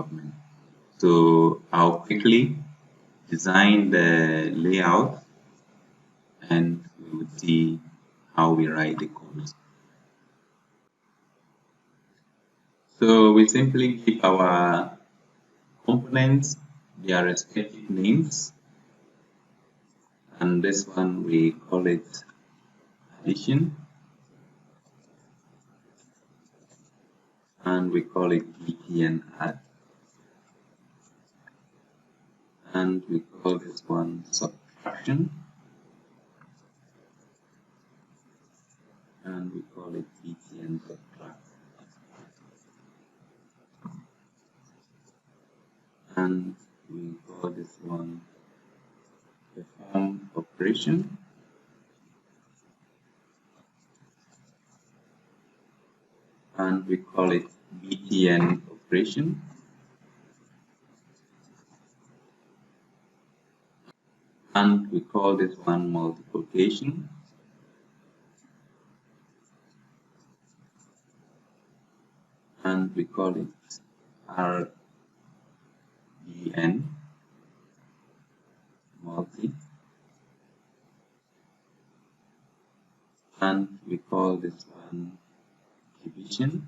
development. So I'll quickly design the layout and we will see how we write the code. So we simply give our components their respective names, and this one we call it addition, and we call it btn add, and we call this one subtraction, and we call it btn subtract, and we call this one perform operation, and we call it btn operation, and we call this one multiplication, and we call it RDN multi, and we call this one division,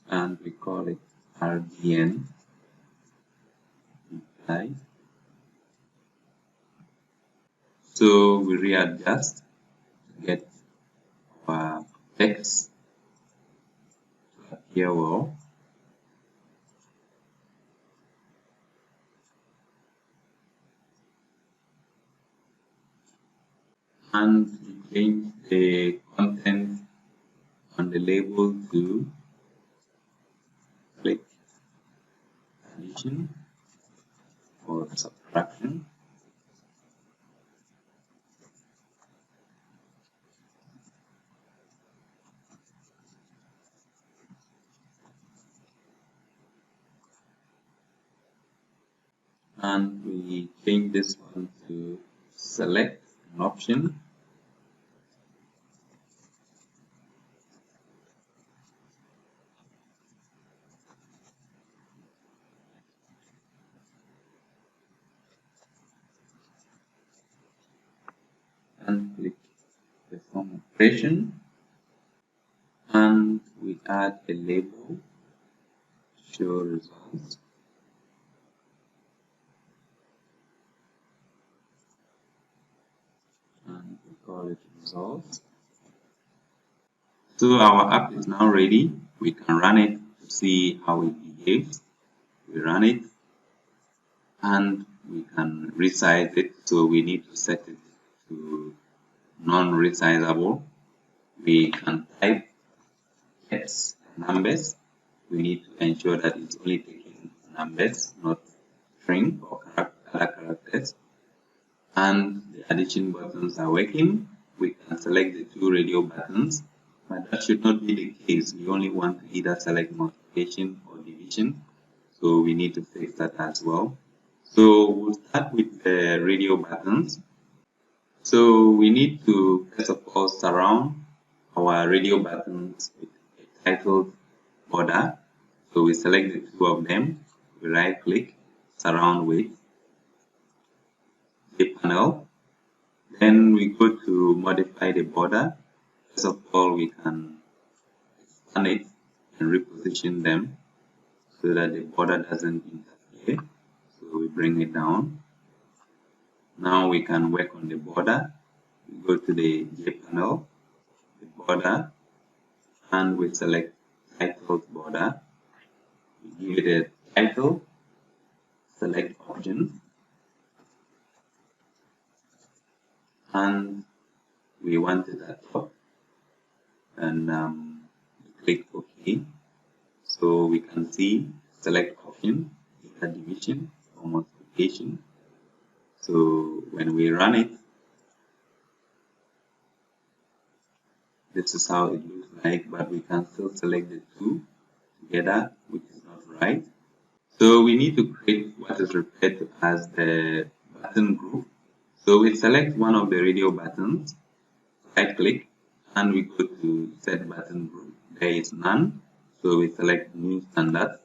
and we call it RDN divide. So we readjust to get our text to appear well. And we change the content on the label to click addition or subtraction. And we change this one to select an option. And click perform operation, and we add a label, show results, and we call it results. So our app is now ready. We can run it to see how it behaves. We run it and we can resize it, so we need to set it to non-resizable. We can type text numbers. We need to ensure that it's only taking numbers, not string or other characters. And the addition buttons are working. We can select the two radio buttons, but that should not be the case. We only want to either select multiplication or division, so we need to fix that as well. So we'll start with the radio buttons. So we need to first of all surround our radio buttons with a titled border. So we select the two of them, we right click, surround with the panel. Then we go to modify the border. First of all, we can expand it and reposition them so that the border doesn't interfere. So we bring it down. Now we can work on the border. We go to the J panel, the border, and we select titled border. We give it a title, select option, and we want it at top, and click OK. So we can see select option, either division or multiplication. So when we run it, this is how it looks like, but we can still select the two together, which is not right. So we need to create what is referred to as the button group. So we select one of the radio buttons, right click, and we go to set button group. There is none, so we select new standard,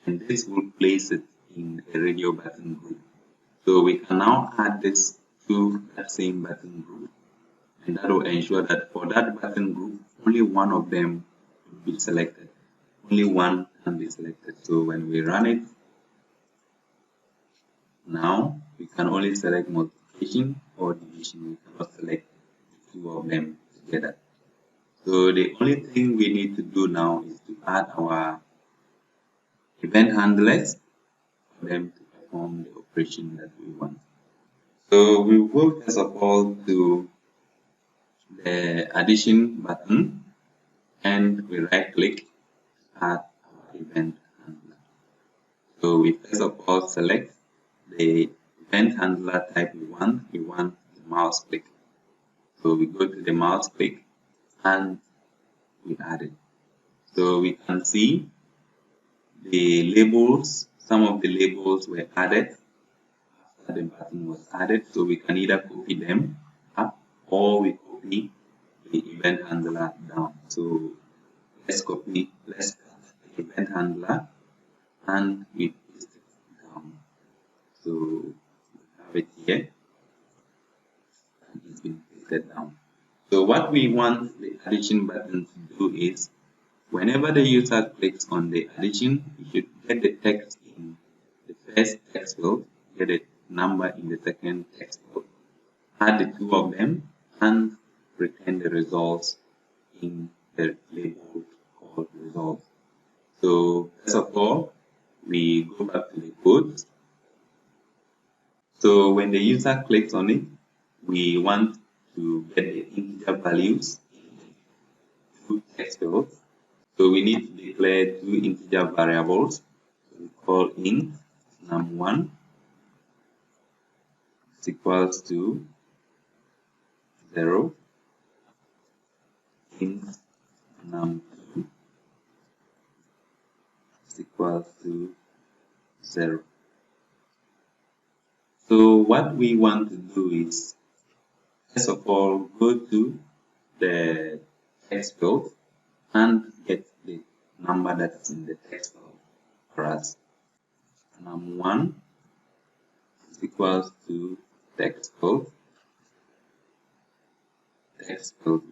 and this will place it in a radio button group. So we can now add this to that same button group, and that will ensure that for that button group, only one of them will be selected. Only one can be selected. So when we run it, now we can only select multiplication or division. We cannot select the two of them together. So the only thing we need to do now is to add our event handlers for them to perform the operation that we want. So we will go first of all to the addition button, and we right click, add our event handler. So we first of all select the event handler type we want the mouse click. So we go to the mouse click and we add it. So we can see the labels, some of the labels were added after the button was added. So we can either copy them up or we copy the event handler down. So let's cut the event handler and we paste it down. So we have it here and it's been pasted down. So what we want the addition button to do is, whenever the user clicks on the addition, you should get the text in the first text field, get a number in the second text field, add the two of them, and return the results in the label called results. So first of all, we go back to the code. So when the user clicks on it, we want to get the integer values in the two text fields. So we need to declare two integer variables. So we call int num1 is equals to 0, int num2 is equals to 0. So what we want to do is, first of all, go to the text field and get the number that's in the text field for us. Num1 is equals to text field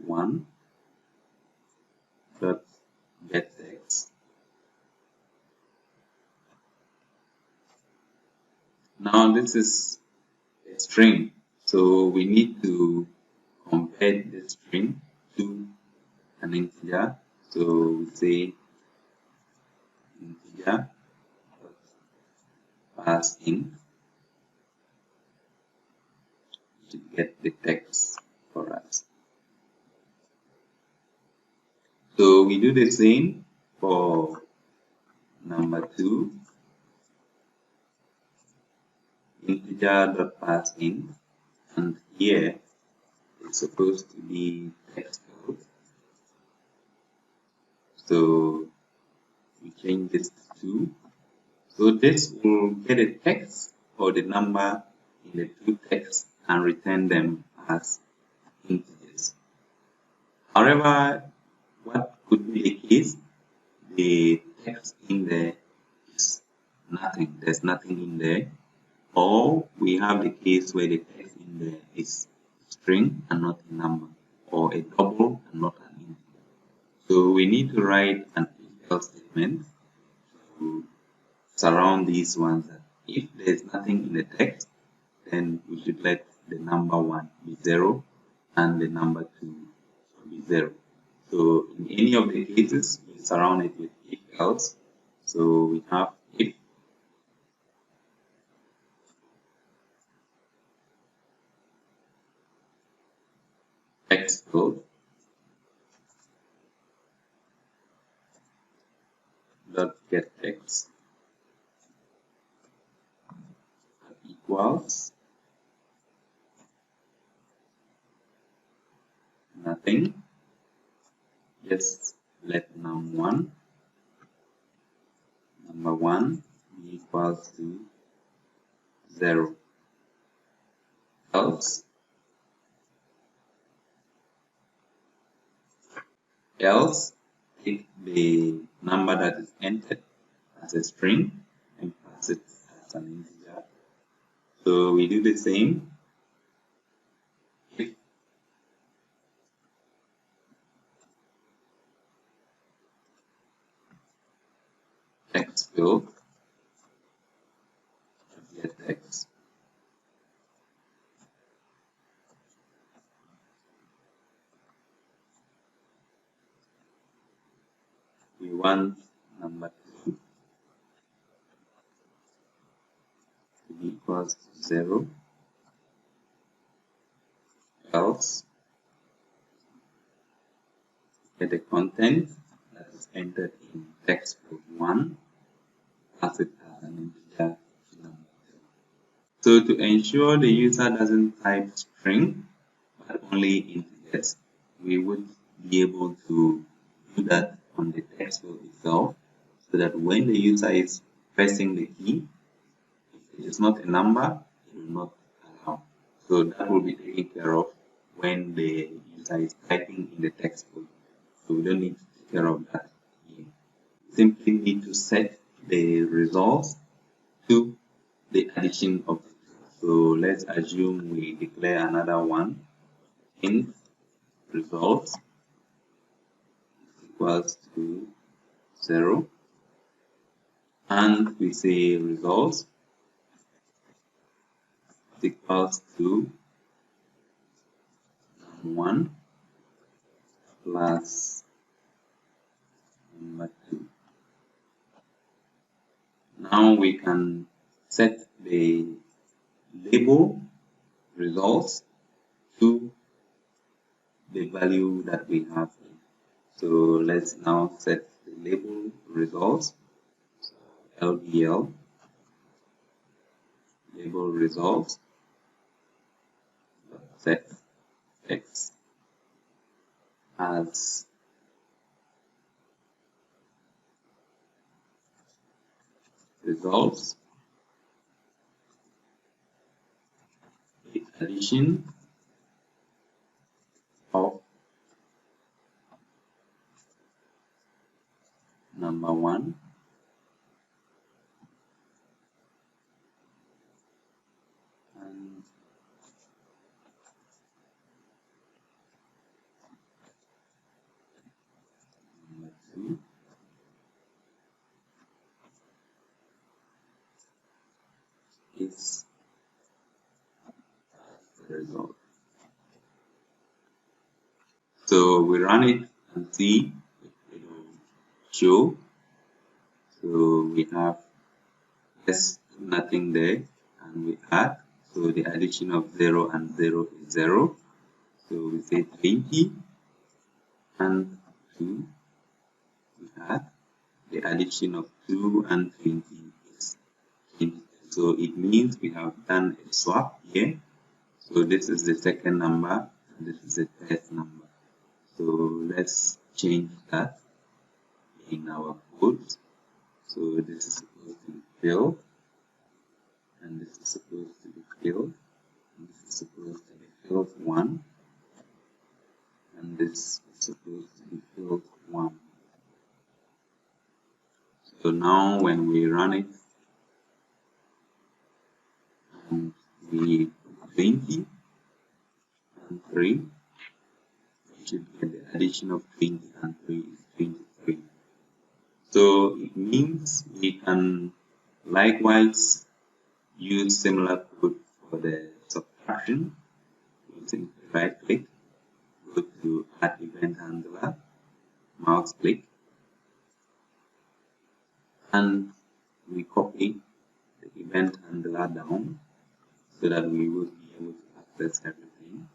1 dot get text. Now this is a string, so we need to convert the string to an integer. So we say integer pass in to get the text for us. So we do the same for number 2, integer.parseInt, and here it's supposed to be text field. So we change this to 2. So this will get a text or the number in the two texts and return them as integers. However, what could be the case? The text in there is nothing. There's nothing in there. Or we have the case where the text in there is string and not a number, or a double and not an integer. So we need to write an if else statement to surround these ones. If there's nothing in the text, then we should let the number 1 be 0 and the number 2 should be 0. So in any of the cases, we surround it with if else. So we have if text field dot get text equals nothing. Just let num1 number 1 be equals to 0. Else else take the number that is entered as a string and pass it as an integer. So we do the same. If text field, get text, we want number 2 to be equals to 0, else get the content that is entered in text field 1, pass it as an integer to number 2. So to ensure the user doesn't type string but only integers, we would be able to do that on the text field itself, so that when the user is pressing the key, if it is not a number, it will not allow. So that will be taken care of when the user is typing in the text field. So we don't need to take care of that here. We simply need to set the results to the addition of the two. So let's assume we declare another one, int results equals to 0, and we say results equals to 1 plus number 2. Now we can set the label results to the value that we have here. So let's now set the label results, so LBL, label results, set X as results with addition of number 1 and number 2 is the result. So we run it and see if it will show. So we have just nothing there, and we add. So the addition of 0 and 0 is 0. So we say 20 and 2. We add. The addition of 2 and 20 is 20. So it means we have done a swap here. So this is the second number and this is the third number. So let's change that in our code. So this is supposed to be filled, and this is supposed to be filled, and this is supposed to be filled 1, and this is supposed to be filled 1. So now when we run it and we 20 and 3, we should get the addition of 20 and 3 is 23. So it means we can likewise use similar code for the subtraction. We simply right click, go to add event handler, mouse click, and we copy the event handler down so that we will be able to access everything.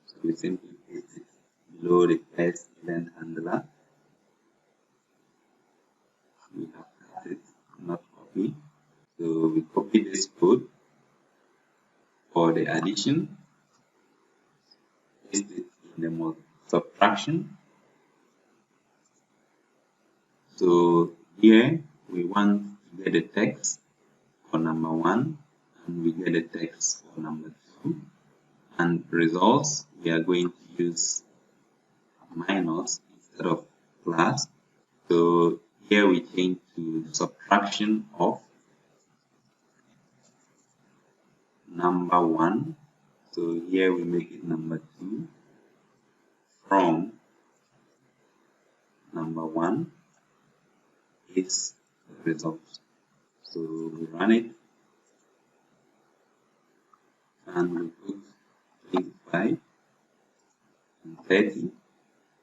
So we simply paste it below the first event handler. We have cut it, not copy. So we copy this code for the addition, paste it in the mode subtraction. So here we want to get the text for number 1 and we get the text for number 2, and results we are going to use minus instead of class. So here we change to subtraction of number 1. So here we make it number 2 from number 1 is the result. So we run it and we put 25 and 30.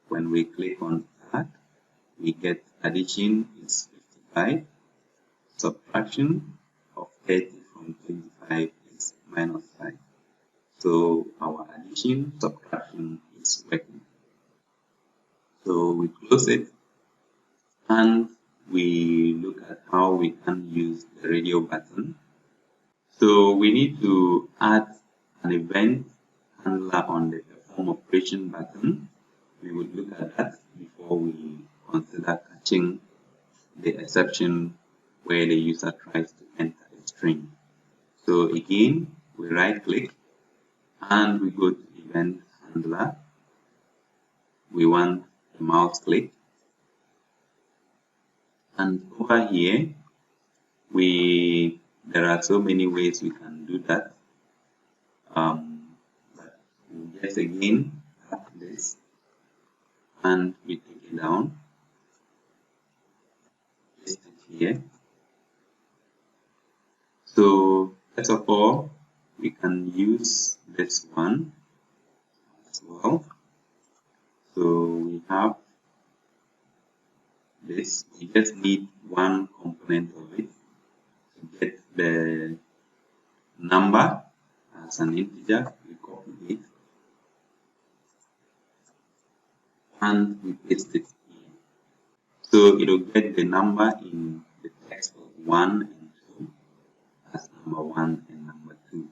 When we click on add, we get addition is 55, subtraction of 30 from 25 is minus 5. So our addition subtraction is working. So we close it and we look at how we can use the radio button. So we need to add an event handler on the perform operation button. We would look at that before we consider catching the exception where the user tries to enter a string. So again, we right click and we go to event handler. We want a mouse click, and over here there are so many ways we can do that. But we just again have this and we take it down, paste it here. So first of all, we can use this one as well. So we have this, we just need one component of it to get the number as an integer. We copy it and we paste it here. So it will get the number in the text of 1 and 2 as number 1 and number 2.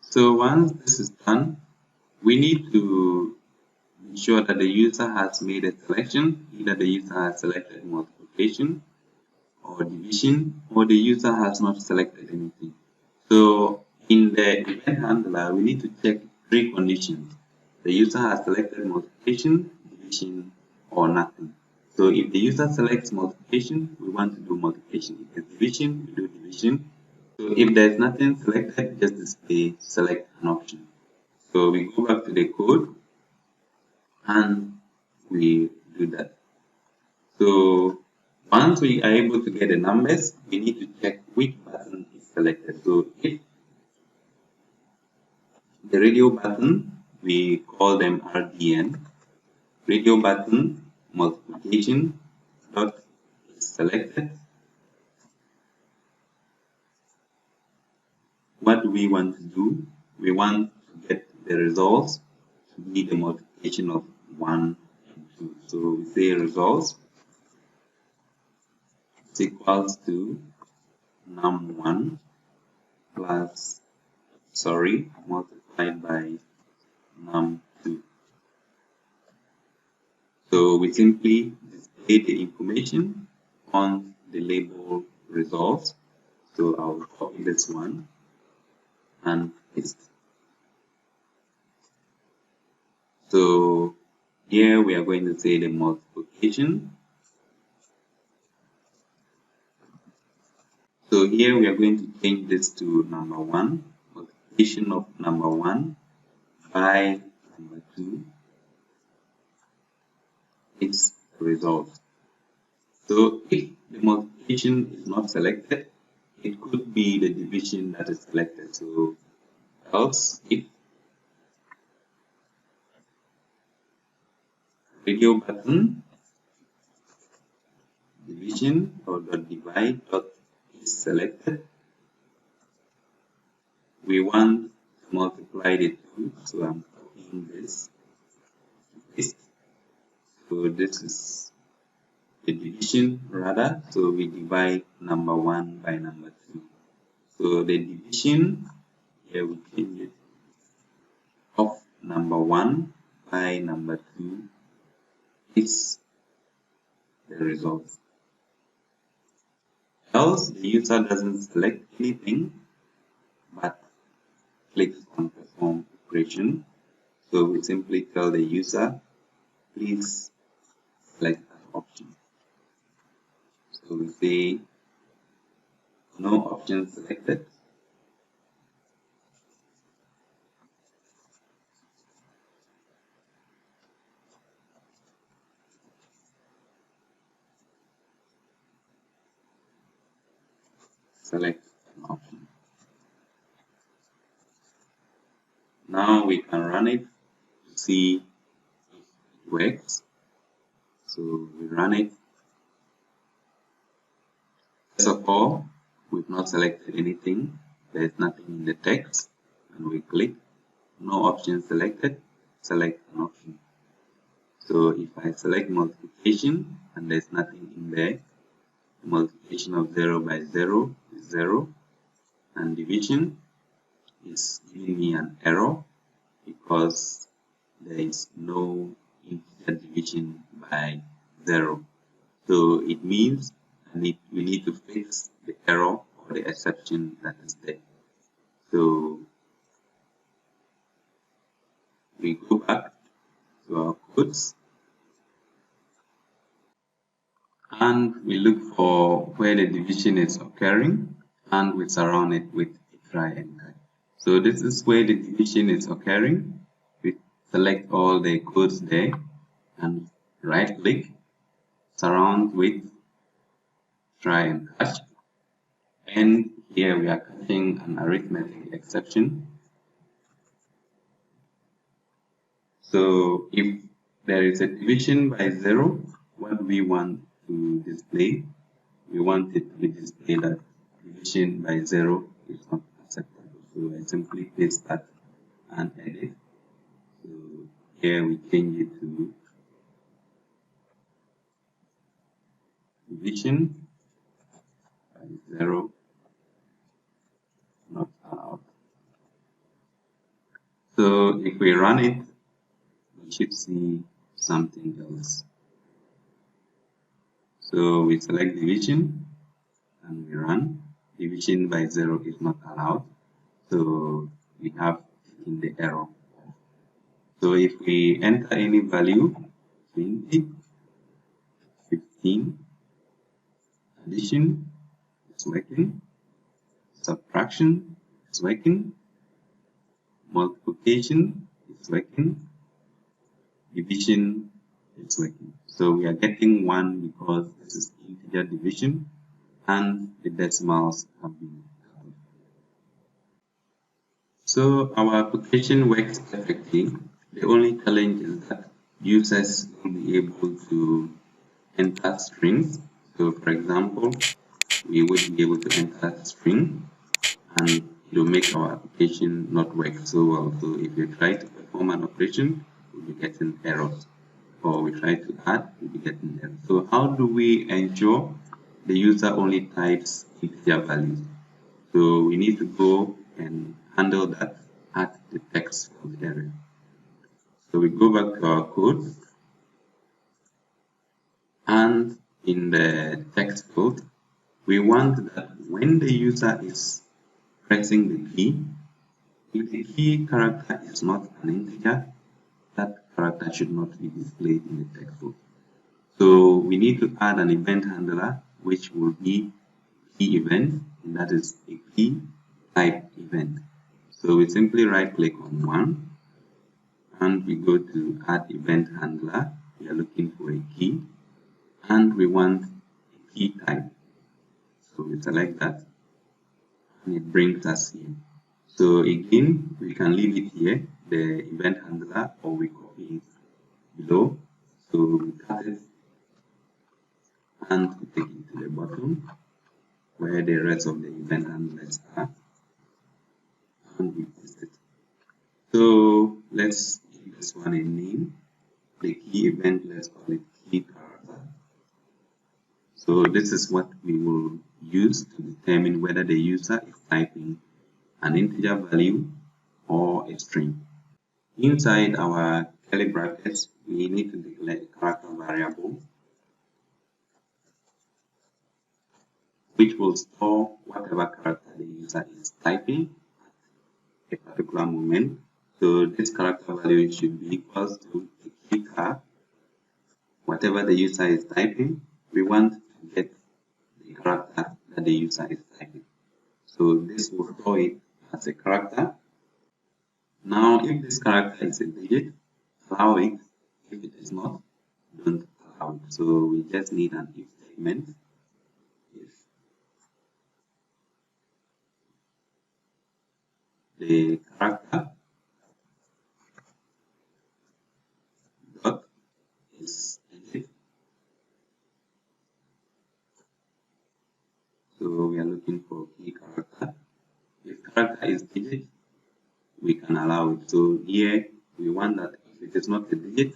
So once this is done, we need to ensure that the user has made a selection. Either the user has selected multiplication or division, or the user has not selected anything. So in the event handler, we need to check 3 conditions. The user has selected multiplication, division, or nothing. So if the user selects multiplication, we want to do multiplication. If it's division, we do division. So if there's nothing selected, just display select an option. So we go back to the code and we do that. So once we are able to get the numbers, we need to check which button is selected. So if the radio button, we call them RDN, radio button multiplication dot is selected. What do we want to do? We want to get the results to be the multiplication of 1 and 2. So we say results is equals to num1 plus, multiplied by num2. So we simply display the information on the label results. So I will copy this one and paste. So here we are going to say the multiplication. So here we are going to change this to number 1, multiplication of number 1 by number 2 is the result. So if the multiplication is not selected, it could be the division that is selected. So else if radio button division or dot divide dot is selected, we want to multiply the 2, so I'm copying this to paste. So this is the division rather, so we divide number 1 by number 2. So the division here we change it of number 1 by number 2 is the result. Else the user doesn't select anything but clicks on perform operation. So we simply tell the user, please option. So we say no option selected. Select an option. Now we can run it to see if it works. So we run it. First of all, we've not selected anything. There is nothing in the text, and we click no option selected. Select an option. So if I select multiplication and there's nothing in there, the multiplication of 0 by 0 is 0, and division is giving me an error because there is no integer division by 0. So it means we need to fix the error or the exception that is there. So we go back to our codes and we look for where the division is occurring, and we surround it with a try and catch. So this is where the division is occurring. We select all the codes there and right click, surround with try and catch, and here we are catching an arithmetic exception. So if there is a division by 0, what do we want to display? We want it to be displayed that division by 0 is not acceptable. So I simply paste that and edit. So here we change it to division by 0 not allowed. So if we run it, we should see something else. So we select division and we run. Division by 0 is not allowed. So we have in the error. So if we enter any value, 20, 15, addition is working, subtraction is working, multiplication is working, division is working. So we are getting 1 because this is integer division and the decimals have been covered. So our application works perfectly. The only challenge is that users will be able to enter strings. So for example, we would be able to enter a string and it will make our application not work so well. So if you try to perform an operation, we'll be getting errors. Or we try to add, we'll be getting errors. So how do we ensure the user only types integer values? So we need to go and handle that at the text field area. So we go back to our code, and in the text field, we want that when the user is pressing the key, if the key character is not an integer, that character should not be displayed in the text field. So we need to add an event handler, which will be key event, and that is a key type event. So we simply right click on one and we go to add event handler. We are looking for a key and we want a key type. So we select that and it brings us here. So again, we can leave it here, the event handler, or we copy it below. So we cut it and we take it to the bottom where the rest of the event handlers are, and we paste it. So let's give this one a name. The key event, let's call it key character. So this is what we will use to determine whether the user is typing an integer value or a string. Inside our curly brackets, we need to declare a character variable which will store whatever character the user is typing at a particular moment. So this character value should be equal to the key char whatever the user is typing, we want to get the character that the user is typing. So this will store it as a character. Now, if this character is a digit, allow it. If it is not, don't allow it. So we just need an if statement. If the character dot is digit, so we are looking for key character. If character is digit, we can allow it. So here we want that if it is not a digit,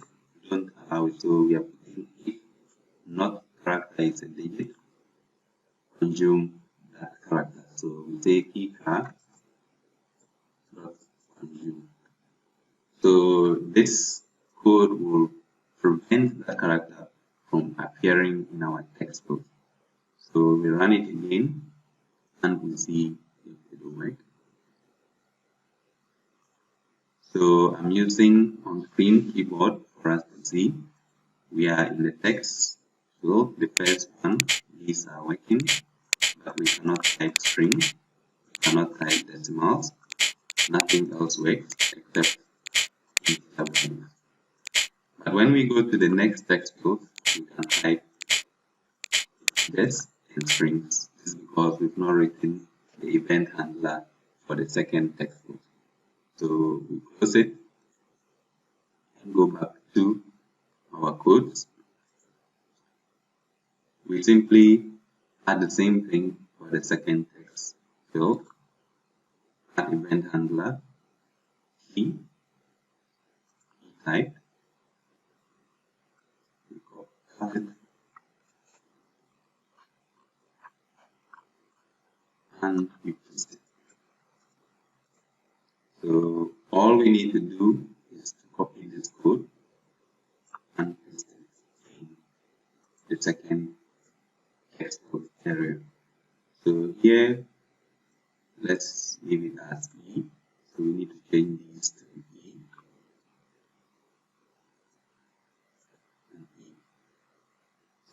don't allow it. So we are putting if not character is a digit, consume that character. So we say key char dot consume. So this code will prevent the character from appearing in our text box. So we run it again and we see if it will work. So I'm using on-screen keyboard for us to see. We are in the text. So the first one, these are working, but we cannot type string, we cannot type decimals, nothing else works except integer values. But when we go to the next text box, we can type integers and strings. This is because we've not written the event handler for the second text box. So we close it and go back to our codes. We simply add the same thing for the second text field. Add event handler, key type, we call it, and we paste it. So all we need to do is to copy this code and paste it in the second text box area. So here, let's leave it as E. So we need to change these to E and E.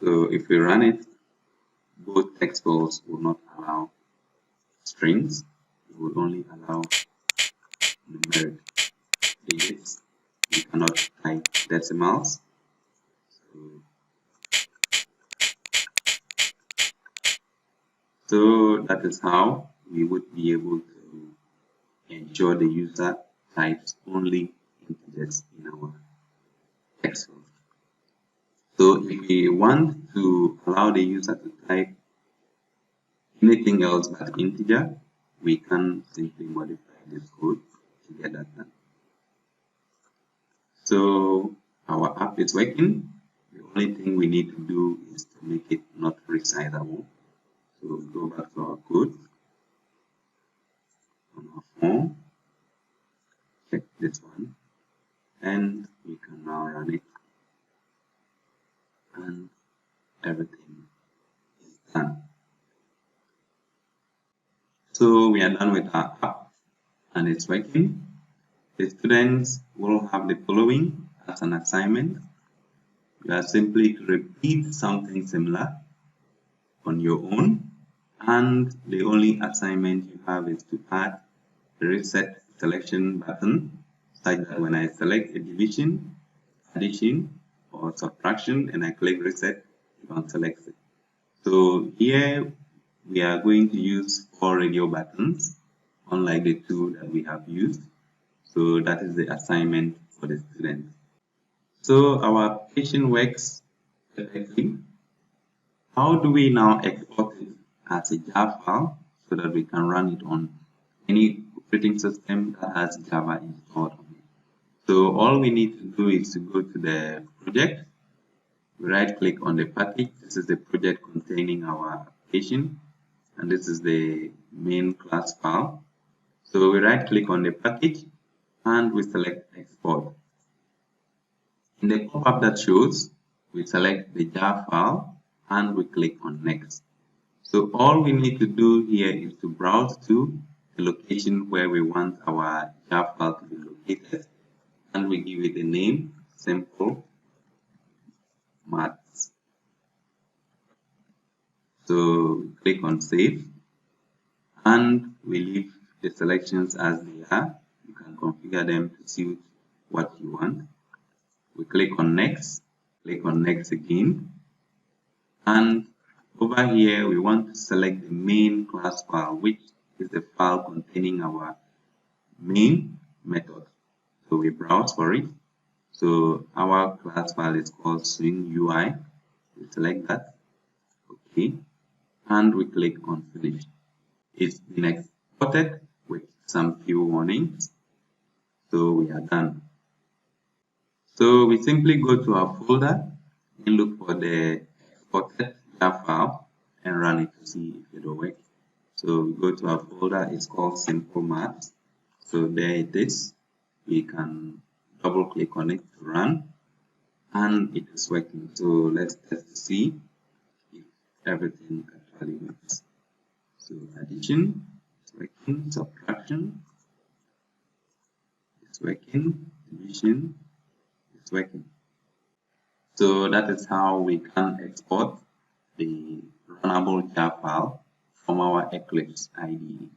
So if we run it, both text boxes will not allow strings. It will only allow numeric digits. We cannot type decimals. So that is how we would be able to ensure the user types only integers in our text field. So if we want to allow the user to type anything else but integer, we can simply modify this code to get that done. So our app is working. The only thing we need to do is to make it not resizable. So we go back to our code on our form, check this one, and we can now run it, and everything is done. So we are done with our app and it's working. The students will have the following as an assignment. You are simply to repeat something similar on your own, and the only assignment you have is to add the reset selection button such that when I select a division, addition, or subtraction and I click reset, it unselects it. So here we are going to use 4 radio buttons, unlike the 2 that we have used. So that is the assignment for the student. So our application works perfectly. How do we now export it as a Java file so that we can run it on any operating system that has Java installed on it? So all we need to do is to go to the project, we right click on the package. This is the project containing our application, and this is the main class file. So we right click on the package and we select export. In the pop-up that shows, we select the jar file and we click on next. So all we need to do here is to browse to the location where we want our jar file to be located, and we give it a name, simple, maths. So click on save and we leave the selections as they are. You can configure them to suit what you want. We click on next again, and over here we want to select the main class file, which is the file containing our main method. So we browse for it. So our class file is called swing UI. We select that, okay, and we click on finish. It's been exported with some few warnings, so we are done. So we simply go to our folder and look for the exported file and run it to see if it will work. So we go to our folder, it's called Simple Maths. So there it is. We can double click on it to run, and it is working. So let's test to see if everything actually works. So addition is working, subtraction is working, division is working. So that is how we can export the runnable jar file from our Eclipse IDE.